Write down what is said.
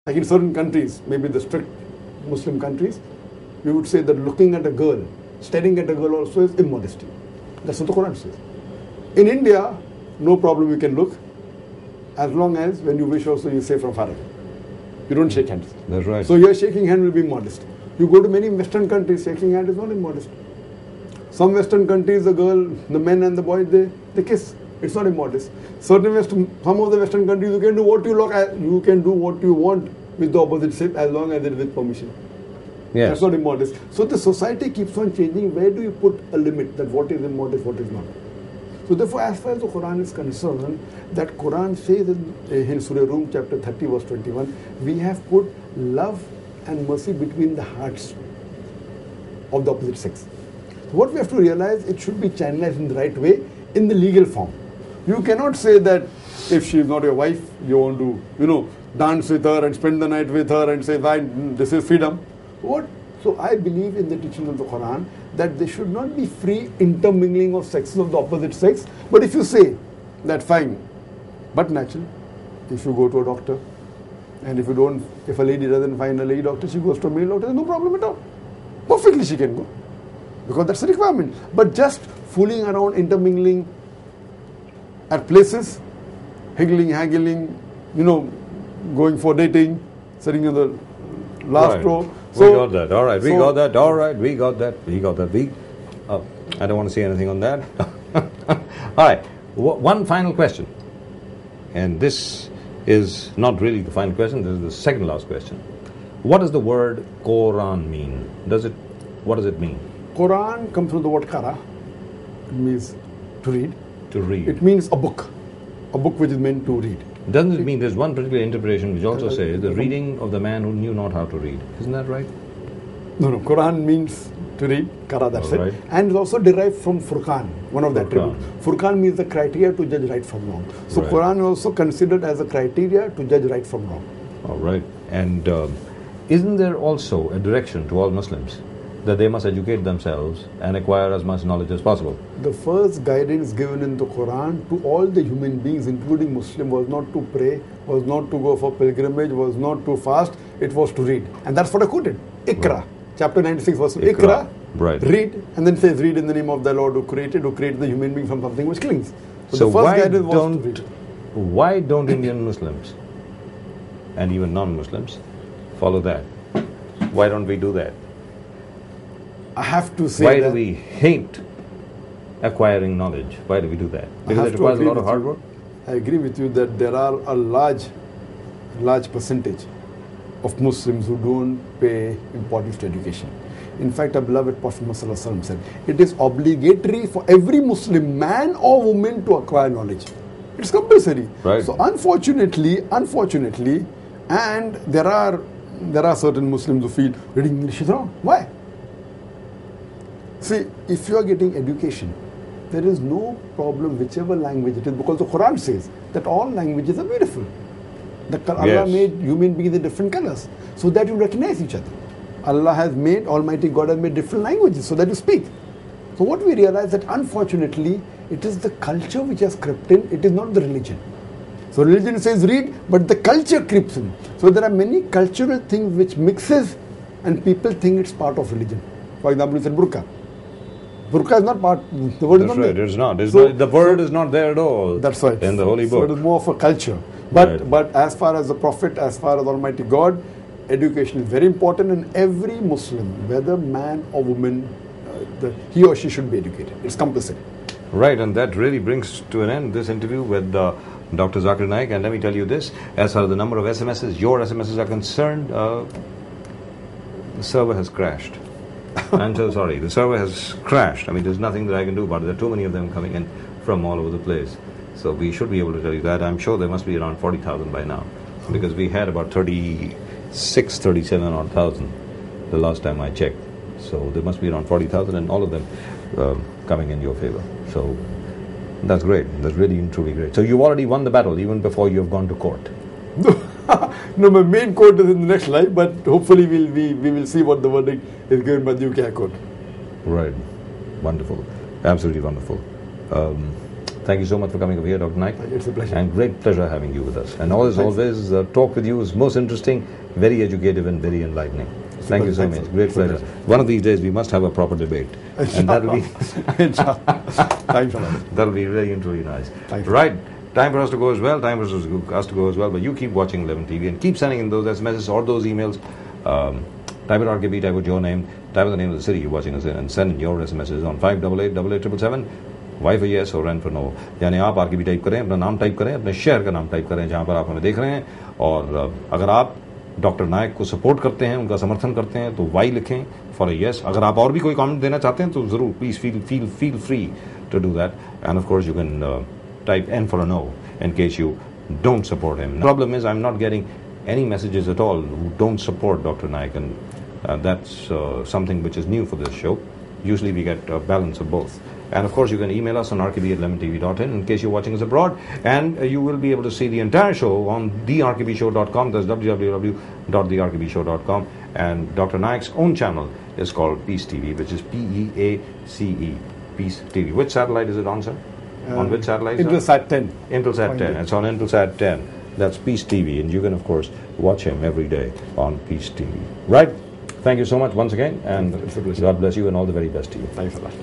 Like in certain countries, maybe the strict Muslim countries, we would say that looking at a girl, staring at a girl also is immodesty. That's what the Quran says. In India, no problem, you can look, as long as when you wish also you say from far away. You don't shake hands. That's right. So your shaking hand will be modest. You go to many Western countries, shaking hand is not immodest. Some Western countries, the girl, the men and the boy, they kiss. It's not immodest. Some of the Western countries, you can do what you can do what you want with the opposite sex as long as it is with permission. Yes. That's not immodest. So the society keeps on changing. Where do you put a limit that what is immodest, what is not? So therefore, as far as the Quran is concerned, that Quran says in Surah Rum chapter 30 verse 21, we have put love and mercy between the hearts of the opposite sex. So what we have to realize, it should be channelized in the right way, in the legal form. You cannot say that if she is not your wife, you want to, dance with her and spend the night with her and say, fine, this is freedom. What? So I believe in the teaching of the Quran that there should not be free intermingling of sexes of the opposite sex. But if you say that fine, but natural, if you go to a doctor and if a lady doesn't find a lady doctor, she goes to a male doctor, there's no problem at all. Perfectly she can go. Because that's a requirement. But just fooling around, intermingling at places, higgling, haggling, going for dating, sitting in the last row. So, we got that. All right, we got that. All right, we got that. I don't want to say anything on that. All right, one final question. And this is not really the final question. This is the second last question. What does the word Qur'an mean? What does it mean? Quran comes from the word qara. It means to read. To read. It means a book which is meant to read. Doesn't it mean there's one particular interpretation which also says the reading of the man who knew not how to read? Isn't that right? No. Quran means to read, qara, that's All it. right. And it's also derived from Furqan, one of the attributes. Furqan means the criteria to judge right from wrong. So Right. Quran is also considered as a criteria to judge right from wrong. All right. And isn't there also a direction to all Muslims that they must educate themselves and acquire as much knowledge as possible? The first guidance given in the Quran to all the human beings, including Muslim, was not to pray, was not to go for pilgrimage, was not to fast, it was to read. And that's what I quoted. Iqra, Right. chapter 96, verse Iqra. Iqra, Right. read, and then says, read in the name of the Lord who created the human being from something which clings. So the first guidance was to read. why don't Indian Muslims and even non-Muslims follow that? Why don't we do that? I have to say Why that do we hate acquiring knowledge? Why do we do that? I Because have it to requires a agree lot of with hard you. work? I agree with you that there are a large percentage of Muslims who don't pay importance to education. In fact, our beloved Prophet Muhammad said, it is obligatory for every Muslim man or woman to acquire knowledge. It's compulsory. Right. So unfortunately, and there are certain Muslims who feel reading English is wrong. Why? See, if you are getting education, there is no problem whichever language it is, because the Quran says that all languages are beautiful. That Allah Yes. made human beings in different colors so that you recognize each other. Allah has made, Almighty God has made different languages so that you speak. So what we realize that unfortunately it is the culture which has crept in, it is not the religion. So religion says read, but the culture creeps in. So there are many cultural things which mixes and people think it's part of religion. For example, you said burqa. Burqa is not part, the word is That's not right, there. it's not. So- The word is not there at all. That's right. In the Holy So Book. it is more of a culture. But Right. but as far as the Prophet, as far as Almighty God, education is very important, and every Muslim, whether man or woman, he or she should be educated. It's compulsory. Right, and that really brings to an end this interview with Dr. Zakir Naik. And let me tell you this, as far as the number of SMSs, your SMSs are concerned, the server has crashed. I'm so sorry. The server has crashed. I mean, there's nothing that I can do about it. There are too many of them coming in from all over the place. So we should be able to tell you that. I'm sure there must be around 40,000 by now, because we had about 36, 37 odd thousand the last time I checked. So there must be around 40,000, and all of them coming in your favor. So that's great. That's really and truly great. So you've already won the battle even before you have gone to court. No, my main court is in the next life, but hopefully we will see what the verdict is given by the UK High Court. Right. Wonderful. Absolutely wonderful. Thank you so much for coming over here, Dr. Naik. It's a pleasure. And great pleasure having you with us. And always, talk with you is most interesting, very educative and very enlightening. Thank you so much. Great pleasure. One of these days we must have a proper debate. And that'll be Thanks a lot. That'll be really and truly nice. Thank you. Right. Time for us to go as well. Time for us to go as well. But you keep watching 11 TV and keep sending in those SMSs or those emails. Type in RKB, type out your name, type in the name of the city you're watching us in, and send in your SMSs on 5888877. Y for yes or N for no. यानी आप RKB type करें, अपना नाम type करें, अपने शहर का नाम टाइप करें जहाँ पर आप हमें देख रहे हैं. और अगर आप डॉक्टर नायक को सपोर्ट करते हैं, उनका समर्थन करते हैं, तो वाई लिखें फॉर यस. अगर आप और भी कोई कमेंट देना चाहते हैं तो ज़रूर please feel free to do that. And of course you can type N for a no in case you don't support him. The problem is I'm not getting any messages at all who don't support Dr. Naik, and that's something which is new for this show. Usually we get a balance of both. And of course you can email us on rkb@lemantv.in in case you're watching us abroad, and you will be able to see the entire show on therkbshow.com. That's www.therkbshow.com. And Dr. Naik's own channel is called Peace TV, which is PEACE, Peace TV. Which satellite is it on, sir? On which satellite? Intelsat 10. Intelsat 10. It's on Intelsat 10. That's Peace TV, and you can of course watch him every day on Peace TV. Right? Thank you so much once again, and God bless you and all the very best to you. Thanks a lot.